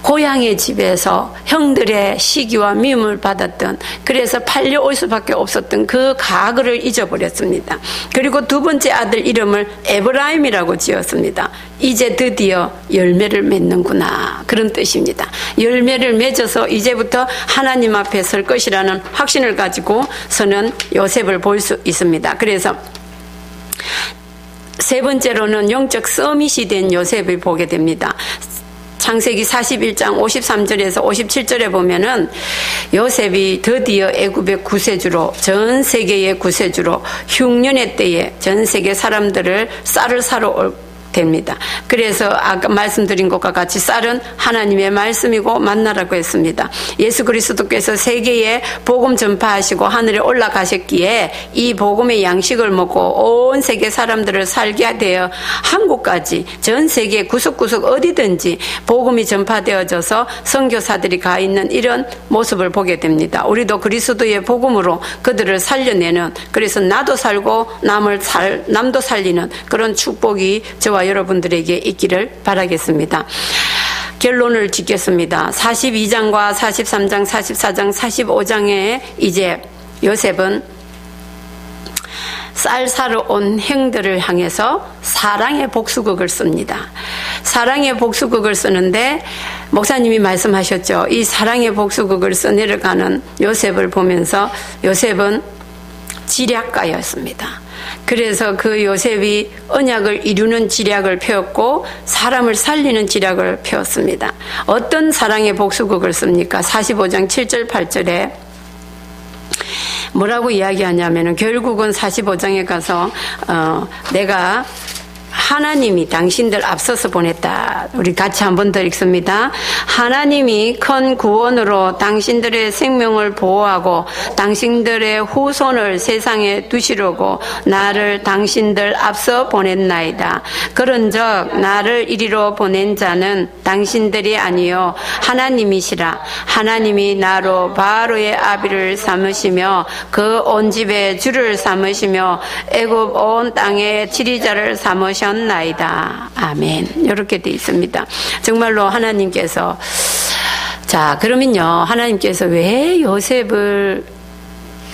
고향의 집에서 형들의 시기와 미움을 받았던, 그래서 팔려올 수밖에 없었던 그 과거를 잊어버렸습니다. 그리고 두 번째 아들 이름을 에브라임이라고 지었습니다. 이제 드디어 열매를 맺는구나, 그런 뜻입니다. 열매를 맺어서 이제부터 하나님 앞에 설 것이라는 확신을 가지고 서는 요셉을 볼 수 있습니다. 그래서 세 번째로는 영적 서밋이 된 요셉을 보게 됩니다. 창세기 41장 53절에서 57절에 보면은 요셉이 드디어 애굽의 구세주로, 전 세계의 구세주로 흉년의 때에 전 세계 사람들을 쌀을 사러 됩니다. 그래서 아까 말씀드린 것과 같이 쌀은 하나님의 말씀이고 만나라고 했습니다. 예수 그리스도께서 세계에 복음 전파하시고 하늘에 올라가셨기에 이 복음의 양식을 먹고 온 세계 사람들을 살게 되어 한국까지 전 세계 구석구석 어디든지 복음이 전파되어져서 선교사들이 가 있는 이런 모습을 보게 됩니다. 우리도 그리스도의 복음으로 그들을 살려내는, 그래서 나도 살고 남도 살리는 그런 축복이 저와 여러분들에게 있기를 바라겠습니다. 결론을 짓겠습니다. 42장과 43장, 44장, 45장에 이제 요셉은 쌀 사러 온 형들을 향해서 사랑의 복수극을 씁니다. 사랑의 복수극을 쓰는데 목사님이 말씀하셨죠. 이 사랑의 복수극을 써내려가는 요셉을 보면서 요셉은 지략가였습니다. 그래서 그 요셉이 언약을 이루는 지략을 펴었고 사람을 살리는 지략을 펴었습니다. 어떤 사랑의 복수극을 씁니까? 45장 7절 8절에 뭐라고 이야기하냐면은 결국은 45장에 가서 내가 하나님이 당신들 앞서서 보냈다. 우리 같이 한 번 더 읽습니다. 하나님이 큰 구원으로 당신들의 생명을 보호하고 당신들의 후손을 세상에 두시려고 나를 당신들 앞서 보냈나이다. 그런즉 나를 이리로 보낸 자는 당신들이 아니요 하나님이시라. 하나님이 나로 바로의 아비를 삼으시며 그 온 집에 주를 삼으시며 애굽 온 땅에 지리자를 삼으셨나이다. 아멘. 이렇게 돼 있습니다. 정말로 하나님께서, 자, 그러면요, 하나님께서 왜 요셉을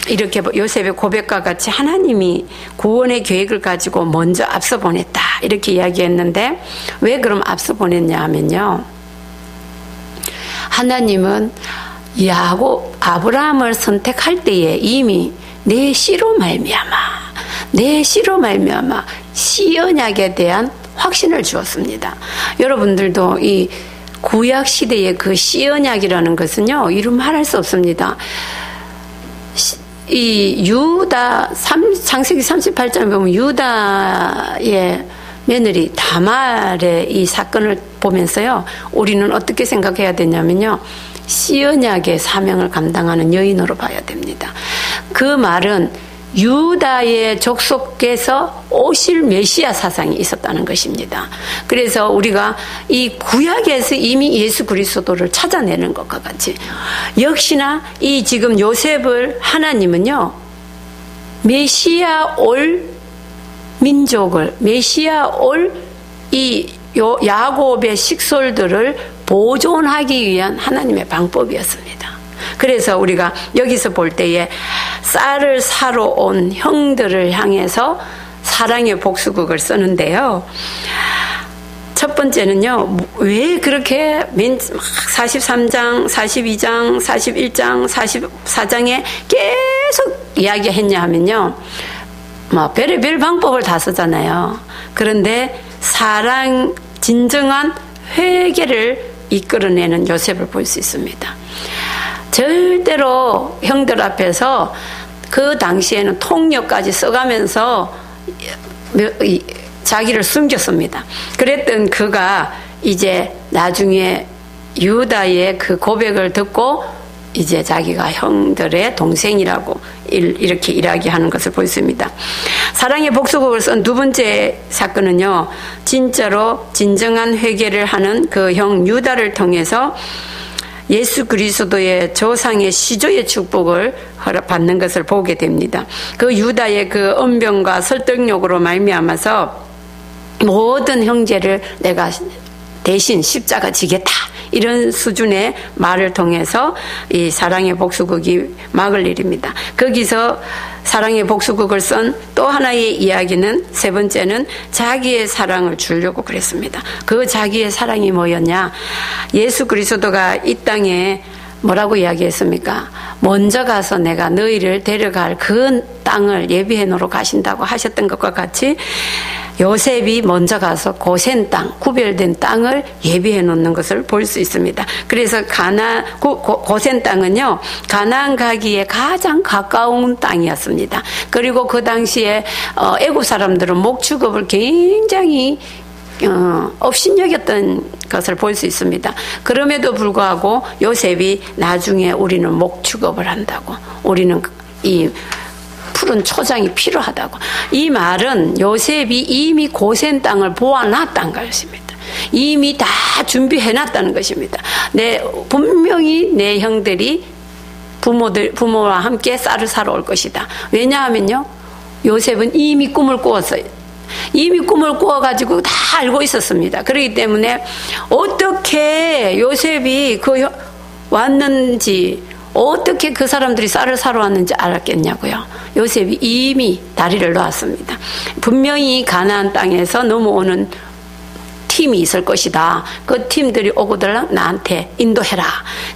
이렇게 요셉의 고백과 같이 하나님이 구원의 계획을 가지고 먼저 앞서 보냈다, 이렇게 이야기했는데 왜 그럼 앞서 보냈냐 하면요, 하나님은 아브라함을 선택할 때에 이미 내 씨로 말미암아 시언약에 대한 확신을 주었습니다. 여러분들도 이 구약 시대의 그 시언약이라는 것은요, 이루 말할 수 없습니다. 이 유다 창세기 38장에 보면 유다의 며느리 다말의 이 사건을 보면서요, 우리는 어떻게 생각해야 되냐면요, 시언약의 사명을 감당하는 여인으로 봐야 됩니다. 그 말은 유다의 족속에서 오실 메시아 사상이 있었다는 것입니다. 그래서 우리가 이 구약에서 이미 예수 그리스도를 찾아내는 것과 같이 역시나 이 지금 요셉을 하나님은요, 메시아 올 민족을, 메시아 올 이 야곱의 식솔들을 보존하기 위한 하나님의 방법이었습니다. 그래서 우리가 여기서 볼 때에 쌀을 사러 온 형들을 향해서 사랑의 복수극을 쓰는데요, 첫 번째는요, 왜 그렇게 43장, 42장, 41장, 44장에 계속 이야기했냐 하면요, 별의별 방법을 다 쓰잖아요. 그런데 진정한 회개를 이끌어내는 요셉을 볼 수 있습니다. 절대로 형들 앞에서 그 당시에는 통역까지 써가면서 자기를 숨겼습니다. 그랬던 그가 이제 나중에 유다의 그 고백을 듣고 이제 자기가 형들의 동생이라고 이렇게 이야기하는 것을 보였습니다. 사랑의 복수극을 쓴 두 번째 사건은요, 진짜로 진정한 회개를 하는 그 형 유다를 통해서 예수 그리스도의 조상의 시조의 축복을 받는 것을 보게 됩니다. 그 유다의 그 언변과 설득력으로 말미암아서 모든 형제를 내가 대신 십자가 지겠다, 이런 수준의 말을 통해서 이 사랑의 복수극이 막을 일입니다. 거기서 사랑의 복수극을 쓴 또 하나의 이야기는, 세 번째는 자기의 사랑을 주려고 그랬습니다. 그 자기의 사랑이 뭐였냐? 예수 그리스도가 이 땅에 뭐라고 이야기했습니까? 먼저 가서 내가 너희를 데려갈 그 땅을 예비해 놓으러 가신다고 하셨던 것과 같이 요셉이 먼저 가서 고센 땅, 구별된 땅을 예비해 놓는 것을 볼 수 있습니다. 그래서 고센 땅은요, 가나안 가기에 가장 가까운 땅이었습니다. 그리고 그 당시에 애국 사람들은 목축업을 굉장히 업신여겼던 것을 볼 수 있습니다. 그럼에도 불구하고 요셉이 나중에 우리는 목축업을 한다고, 우리는 이 푸른 초장이 필요하다고, 이 말은 요셉이 이미 고센 땅을 보아놨다는 것입니다. 이미 다 준비해놨다는 것입니다. 분명히 내 형들이 부모와 함께 쌀을 사러 올 것이다. 왜냐하면요, 요셉은 이미 꿈을 꾸었어요. 이미 꿈을 꾸어가지고 다 알고 있었습니다. 그렇기 때문에 어떻게 요셉이 왔는지, 어떻게 그 사람들이 쌀을 사러 왔는지 알았겠냐고요. 요셉이 이미 다리를 놓았습니다. 분명히 가나안 땅에서 넘어오는 팀이 있을 것이다. 그 팀들이 오고들 나한테 인도해라.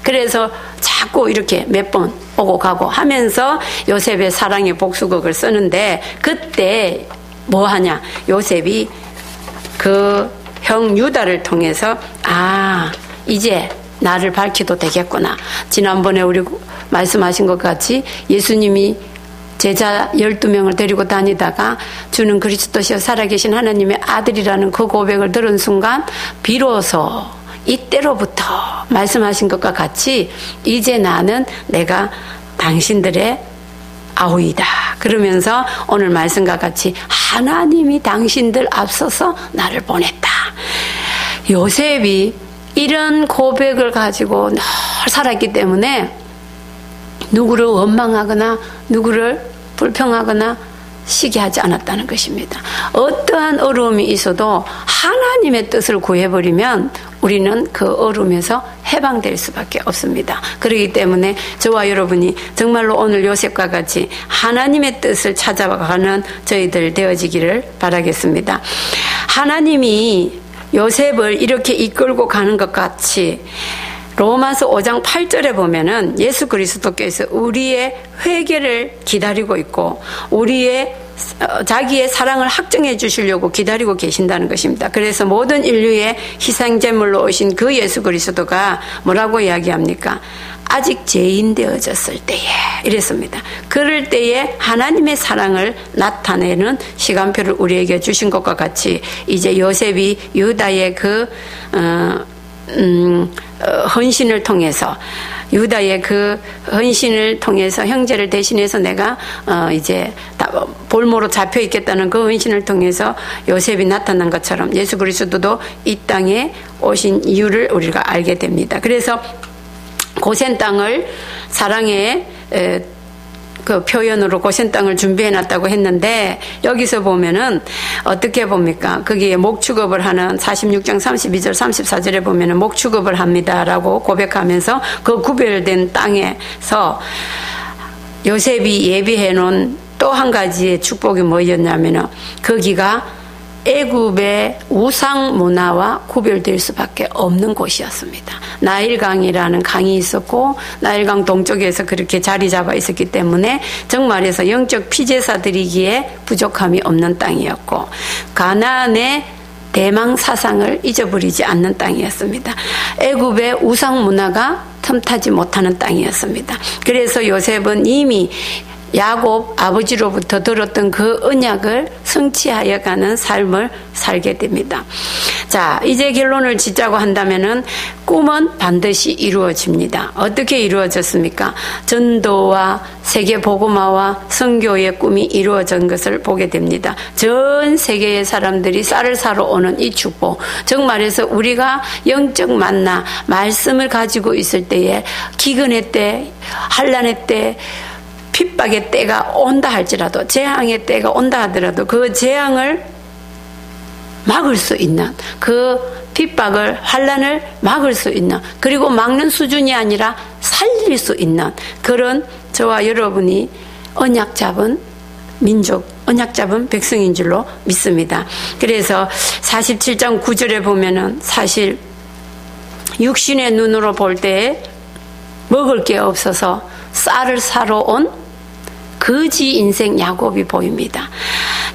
그래서 자꾸 이렇게 몇 번 오고 가고 하면서 요셉의 사랑의 복수극을 쓰는데, 그때 뭐 하냐? 요셉이 그 형 유다를 통해서 이제 나를 밝혀도 되겠구나. 지난번에 우리 말씀하신 것 같이 예수님이 제자 12명을 데리고 다니다가 주는 그리스도시여 살아계신 하나님의 아들이라는 그 고백을 들은 순간 비로소 이때로부터 말씀하신 것과 같이 이제 나는 내가 당신들의 아우이다. 그러면서 오늘 말씀과 같이 하나님이 당신들 앞서서 나를 보냈다. 요셉이 이런 고백을 가지고 늘 살았기 때문에 누구를 원망하거나 누구를 불평하거나 시기하지 않았다는 것입니다. 어떠한 어려움이 있어도 하나님의 뜻을 구해버리면 우리는 그 어려움에서 해방될 수밖에 없습니다. 그렇기 때문에 저와 여러분이 정말로 오늘 요셉과 같이 하나님의 뜻을 찾아가는 저희들 되어지기를 바라겠습니다. 하나님이 요셉을 이렇게 이끌고 가는 것 같이 로마서 5장 8절에 보면은 예수 그리스도께서 우리의 회개를 기다리고 있고 우리의 자기의 사랑을 확증해 주시려고 기다리고 계신다는 것입니다. 그래서 모든 인류의 희생제물로 오신 그 예수 그리스도가 뭐라고 이야기합니까? 아직 죄인 되어졌을 때에 이랬습니다. 그럴 때에 하나님의 사랑을 나타내는 시간표를 우리에게 주신 것과 같이 이제 요셉이 유다의 그 헌신을 통해서 유다의 그 헌신을 통해서 형제를 대신해서 내가 이제 볼모로 잡혀 있겠다는 그 헌신을 통해서 요셉이 나타난 것처럼 예수 그리스도도 이 땅에 오신 이유를 우리가 알게 됩니다. 그래서 고센 땅을 사랑의 그 표현으로 고센 땅을 준비해놨다고 했는데 여기서 보면은 어떻게 봅니까? 거기에 목축업을 하는 46장 32절 34절에 보면은 목축업을 합니다라고 고백하면서 그 구별된 땅에서 요셉이 예비해 놓은 또 한 가지의 축복이 뭐였냐면은 거기가 애굽의 우상 문화와 구별될 수밖에 없는 곳이었습니다. 나일강이라는 강이 있었고 나일강 동쪽에서 그렇게 자리 잡아 있었기 때문에 정말해서 영적 피제사들이기에 부족함이 없는 땅이었고 가나안의 대망 사상을 잊어버리지 않는 땅이었습니다. 애굽의 우상 문화가 틈타지 못하는 땅이었습니다. 그래서 요셉은 이미 야곱 아버지로부터 들었던 그 언약을 성취하여 가는 삶을 살게 됩니다. 자, 이제 결론을 짓자고 한다면은 꿈은 반드시 이루어집니다. 어떻게 이루어졌습니까? 전도와 세계 복음화와 선교의 꿈이 이루어진 것을 보게 됩니다. 전 세계의 사람들이 쌀을 사러 오는 이 축복. 정말해서 우리가 영적 만나 말씀을 가지고 있을 때에 기근의 때, 환난의 때, 핍박의 때가 온다 할지라도 재앙의 때가 온다 하더라도 그 재앙을 막을 수 있는 그 핍박을 환난을 막을 수 있는 그리고 막는 수준이 아니라 살릴 수 있는 그런 저와 여러분이 언약 잡은 민족 언약 잡은 백성인 줄로 믿습니다. 그래서 47장 9절에 보면은 사실 육신의 눈으로 볼 때 먹을 게 없어서 쌀을 사러 온 거지 인생 야곱이 보입니다.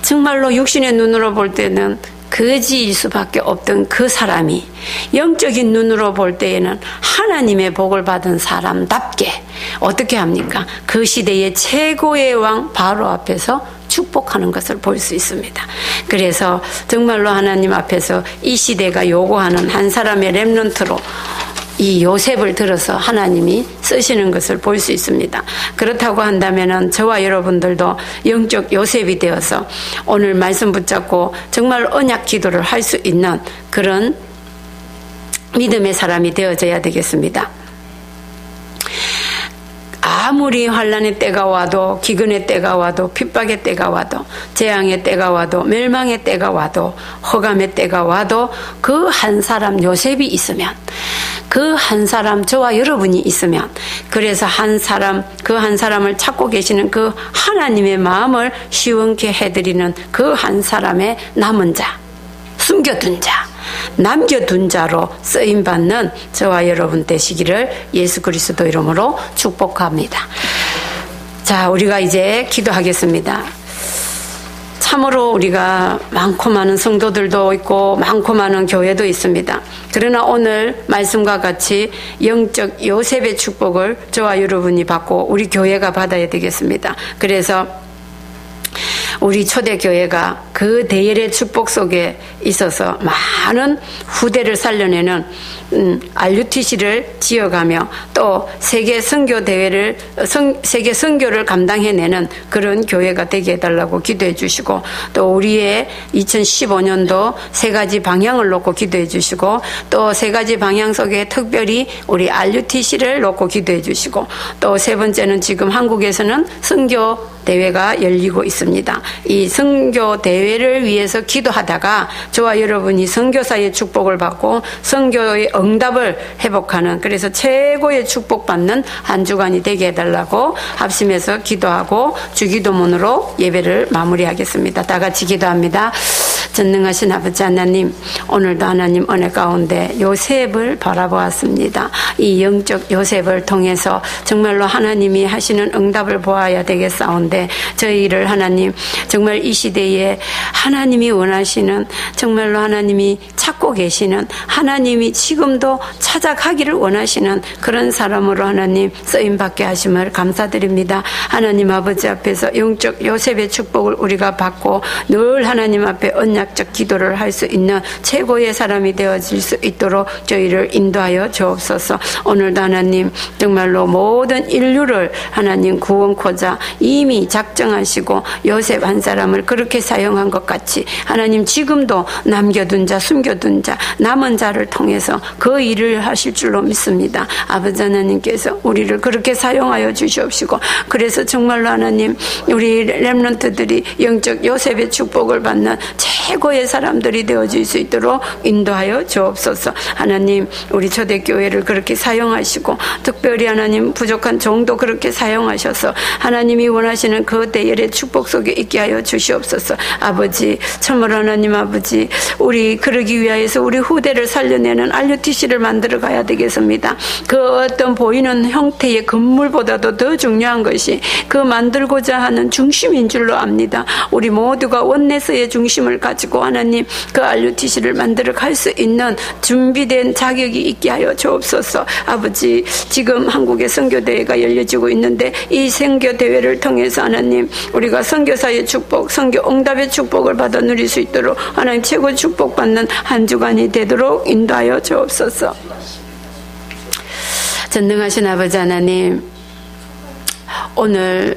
정말로 육신의 눈으로 볼 때는 거지일 수밖에 없던 그 사람이 영적인 눈으로 볼 때에는 하나님의 복을 받은 사람답게 어떻게 합니까? 그 시대의 최고의 왕 바로 앞에서 축복하는 것을 볼 수 있습니다. 그래서 정말로 하나님 앞에서 이 시대가 요구하는 한 사람의 렘넌트로 이 요셉을 들어서 하나님이 쓰시는 것을 볼 수 있습니다. 그렇다고 한다면은 저와 여러분들도 영적 요셉이 되어서 오늘 말씀 붙잡고 정말 언약 기도를 할 수 있는 그런 믿음의 사람이 되어져야 되겠습니다. 아무리 환난의 때가 와도 기근의 때가 와도 핍박의 때가 와도 재앙의 때가 와도 멸망의 때가 와도 허감의 때가 와도 그 한 사람 요셉이 있으면 그 한 사람 저와 여러분이 있으면 그래서 한 사람 그 한 사람을 찾고 계시는 그 하나님의 마음을 시원케 해드리는 그 한 사람의 남은 자 숨겨둔 자 남겨둔 자로 쓰임받는 저와 여러분 되시기를 예수 그리스도 이름으로 축복합니다. 자, 우리가 이제 기도하겠습니다. 참으로 우리가 많고 많은 성도들도 있고 많고 많은 교회도 있습니다. 그러나 오늘 말씀과 같이 영적 요셉의 축복을 저와 여러분이 받고 우리 교회가 받아야 되겠습니다. 그래서 우리 초대교회가 그 대열의 축복 속에 있어서 많은 후대를 살려내는 RUTC를 지어가며 또 세계 선교 대회를 세계 선교를 감당해내는 그런 교회가 되게 해달라고 기도해 주시고 또 우리의 2015년도 세 가지 방향을 놓고 기도해 주시고 또 세 가지 방향 속에 특별히 우리 RUTC를 놓고 기도해 주시고 또 세 번째는 지금 한국에서는 선교 대회가 열리고 있습니다. 이 선교 대회를 위해서 기도하다가 저와 여러분이 선교사의 축복을 받고 선교의 응답을 회복하는 그래서 최고의 축복받는 한 주간이 되게 해달라고 합심해서 기도하고 주기도문으로 예배를 마무리하겠습니다. 다 같이 기도합니다. 전능하신 아버지 하나님, 오늘도 하나님 은혜 가운데 요셉을 바라보았습니다. 이 영적 요셉을 통해서 정말로 하나님이 하시는 응답을 보아야 되겠사온데 저희를 하나님 정말 이 시대에 하나님이 원하시는 정말로 하나님이 찾고 계시는 하나님이 지금도 찾아가기를 원하시는 그런 사람으로 하나님 쓰임받게 하심을 감사드립니다. 하나님 아버지 앞에서 영적 요셉의 축복을 우리가 받고 늘 하나님 앞에 언약적 기도를 할 수 있는 최고의 사람이 되어질 수 있도록 저희를 인도하여 주옵소서. 오늘도 하나님 정말로 모든 인류를 하나님 구원코자 이미 작정하시고 요셉 한 사람을 그렇게 사용한 것 같이 하나님 지금도 남겨둔 자 숨겨둔 자 남은 자를 통해서 그 일을 하실 줄로 믿습니다. 아버지 하나님께서 우리를 그렇게 사용하여 주시옵시고 그래서 정말로 하나님 우리 렘넌트들이 영적 요셉의 축복을 받는 최고의 사람들이 되어질 수 있도록 인도하여 주옵소서. 하나님, 우리 초대교회를 그렇게 사용하시고 특별히 하나님 부족한 종도 그렇게 사용하셔서 하나님이 원하시는 그 대열의 축복 속에 있게 하여 주시옵소서. 아버지, 참으로 하나님 아버지, 우리 그러기 위하여서 우리 후대를 살려내는 RUTC를 만들어 가야 되겠습니다. 그 어떤 보이는 형태의 건물보다도 더 중요한 것이 그 만들고자 하는 중심인 줄로 압니다. 우리 모두가 원내서의 중심을 가지고 하나님 그 RUTC를 만들어 갈 수 있는 준비된 자격이 있게 하여 주옵소서. 아버지, 지금 한국의 선교대회가 열려지고 있는데 이 선교대회를 통해서 하나님 우리가 선교사의 축복, 선교 응답의 축복을 받아 누릴 수 있도록 하나님 최고 축복받는 한 주간이 되도록 인도하여 주옵소서. 전능하신 아버지 하나님, 오늘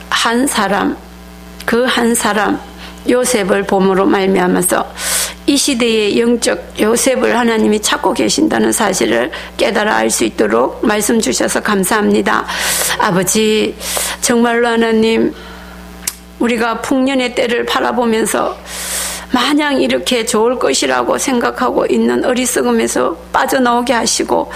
한 사람, 그 한 사람 요셉을 봄으로 말미암아서 이 시대의 영적 요셉을 하나님이 찾고 계신다는 사실을 깨달아 알 수 있도록 말씀 주셔서 감사합니다. 아버지, 정말로 하나님 우리가 풍년의 때를 바라보면서 마냥 이렇게 좋을 것이라고 생각하고 있는 어리석음에서 빠져나오게 하시고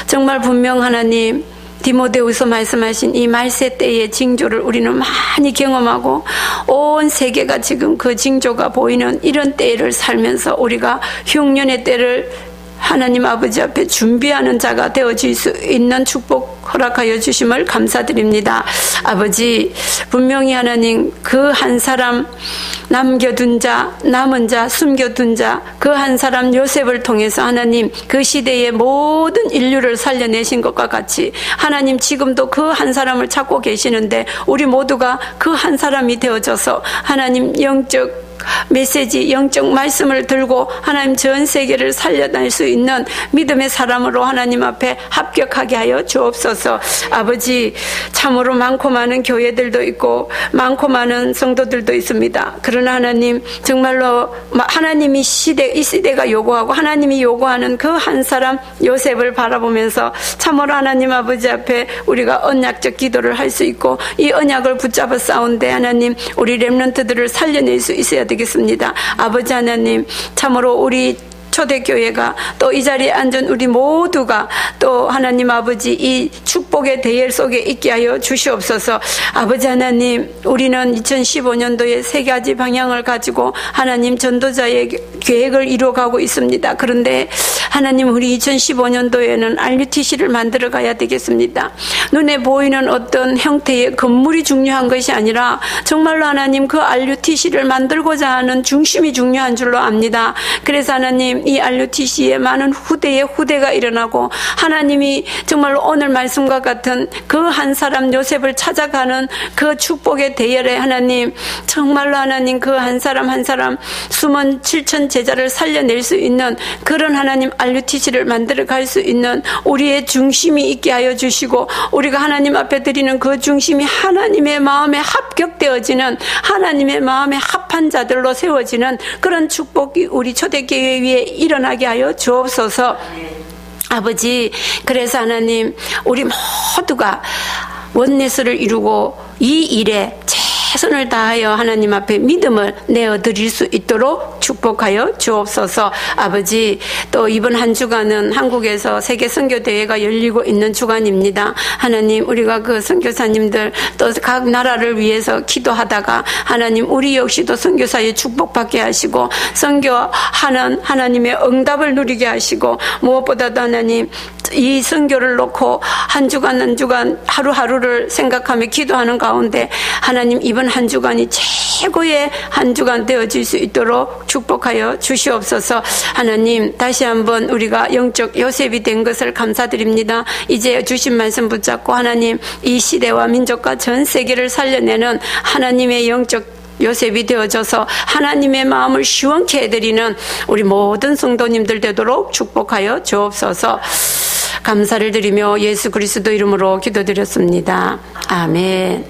정말 분명 하나님 디모데후서 말씀하신 이 말세 때의 징조를 우리는 많이 경험하고 온 세계가 지금 그 징조가 보이는 이런 때를 살면서 우리가 흉년의 때를 하나님 아버지 앞에 준비하는 자가 되어질 수 있는 축복 허락하여 주심을 감사드립니다. 아버지, 분명히 하나님 그 한 사람 남겨둔 자, 남은 자, 숨겨둔 자, 그 한 사람 요셉을 통해서 하나님 그 시대의 모든 인류를 살려내신 것과 같이 하나님 지금도 그 한 사람을 찾고 계시는데 우리 모두가 그 한 사람이 되어져서 하나님 영적 메시지, 영적 말씀을 들고 하나님 전 세계를 살려낼 수 있는 믿음의 사람으로 하나님 앞에 합격하게 하여 주옵소서. 아버지, 참으로 많고 많은 교회들도 있고 많고 많은 성도들도 있습니다. 그러나 하나님 정말로 하나님이 이 시대가 요구하고 하나님이 요구하는 그 한 사람 요셉을 바라보면서 참으로 하나님 아버지 앞에 우리가 언약적 기도를 할 수 있고 이 언약을 붙잡아 싸운데 하나님 우리 렘넌트들을 살려낼 수 있어야 되겠습니다. 아버지 하나님, 참으로 우리 초대교회가 또 이 자리에 앉은 우리 모두가 또 하나님 아버지 이 축복의 대열 속에 있게 하여 주시옵소서. 아버지 하나님, 우리는 2015년도에 세 가지 방향을 가지고 하나님 전도자의 계획을 이루어가고 있습니다. 그런데 하나님 우리 2015년도에는 RUTC를 만들어 가야 되겠습니다. 눈에 보이는 어떤 형태의 건물이 중요한 것이 아니라 정말로 하나님 그 RUTC를 만들고자 하는 중심이 중요한 줄로 압니다. 그래서 하나님 이 RUTC에 많은 후대가 일어나고 하나님이 정말로 오늘 말씀과 같은 그 한 사람 요셉을 찾아가는 그 축복의 대열에 하나님 정말로 하나님 그 한 사람 한 사람 숨은 7천 제자를 살려낼 수 있는 그런 하나님 RUTC를 만들어 갈 수 있는 우리의 중심이 있게 하여 주시고 우리가 하나님 앞에 드리는 그 중심이 하나님의 마음에 합격되어지는 하나님의 마음에 합한 자들로 세워지는 그런 축복이 우리 초대교회 위에 일어나게 하여 주옵소서. 아버지, 그래서 하나님 우리 모두가 원내스를 이루고 이 일에 최선을 다하여 하나님 앞에 믿음을 내어드릴 수 있도록 축복하여 주옵소서. 아버지, 또 이번 한 주간은 한국에서 세계 선교대회가 열리고 있는 주간입니다. 하나님, 우리가 그 선교사님들 또 각 나라를 위해서 기도하다가 하나님 우리 역시도 선교사의 축복받게 하시고 선교하는 하나님의 응답을 누리게 하시고 무엇보다도 하나님 이 선교를 놓고 한 주간 한 주간 하루하루를 생각하며 기도하는 가운데 하나님 이번 한 주간이 최고의 한 주간 되어질 수 있도록 축복하여 주시옵소서. 하나님, 다시 한번 우리가 영적 요셉이 된 것을 감사드립니다. 이제 주신 말씀 붙잡고 하나님 이 시대와 민족과 전 세계를 살려내는 하나님의 영적 요셉이 되어져서 하나님의 마음을 시원케 해드리는 우리 모든 성도님들 되도록 축복하여 주옵소서. 감사를 드리며 예수 그리스도 이름으로 기도드렸습니다. 아멘.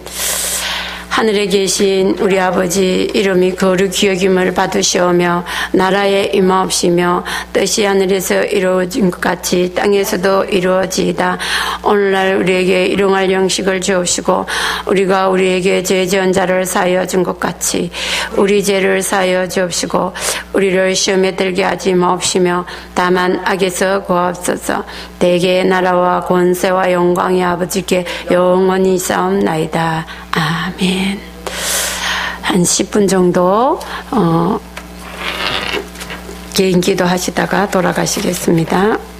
하늘에 계신 우리 아버지 이름이 거룩히 여김을 받으시오며 나라에 임하옵시며 뜻이 하늘에서 이루어진 것 같이 땅에서도 이루어지이다. 오늘날 우리에게 일용할 양식을 주옵시고 우리가 우리에게 죄 지은 자를 사하여 준 것 같이 우리 죄를 사하여 주옵시고 우리를 시험에 들게 하지 마옵시며 다만 악에서 구하옵소서. 대개의 나라와 권세와 영광이 아버지께 영원히 있사옵나이다. 아멘. 한 10분 정도 개인 기도 하시다가 돌아가시겠습니다.